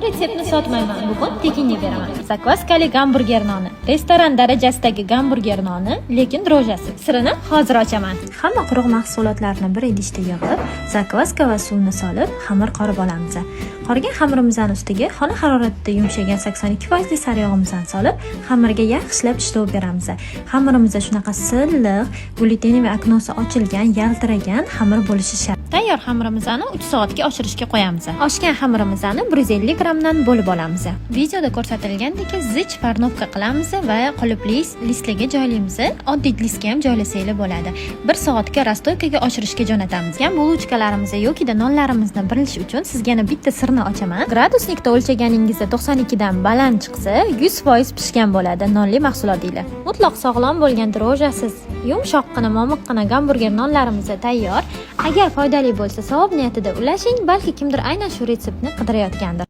retseptni sotmayman. Bugun tekinga beraman. Zakvaskali gamburger noni. Restoran darajasidagi gamburger noni, lekin drojasi. Sirini hozir ochaman. Hamma quruq mahsulotlarni bir idishda yig'ib, zakvaska va suvni solib, xamir qorib olamiz. Qorigan xamirimizning ustiga xona haroratida yumshagan 82% sariyog'imizni solib, xamirga yaxshilab ishlov beramiz. Xamirimizda shunaqa silliq, gluteni va aknosi ochilgan, yaltiragan xamir bo'lishi shart. Tayyor xamirimizni 3 soatga oshirishga qo'yamiz. Oshgan xamirimizni 150 grammdan bo'lib olamiz. Videoda ko'rsatilgandek zich parnovka qilamiz va qulupli listlarga joylaymiz. Oddiy listga ham joylasanglar bo'ladi. 1 soatga rastoykaga oshirishga jo'natamiz. Ham bulutkalarimizni yoki nonlarimizni bilish uchun sizga yana bitta sirni ochaman. Gradusnikda o'lchaganingizda 92 dan baland chiqsa, 100% pishgan bo'ladi nonli mahsulotinglar. Mutlaq sog'lom bo'lgan drojasiz, yumshoqqina, momiqqina gamburger nonlarimiz tayyor. Agar foydali bo'lsa, savob niyatida ulashing, balki kimdir aynan shu retseptni qidirayotgandir.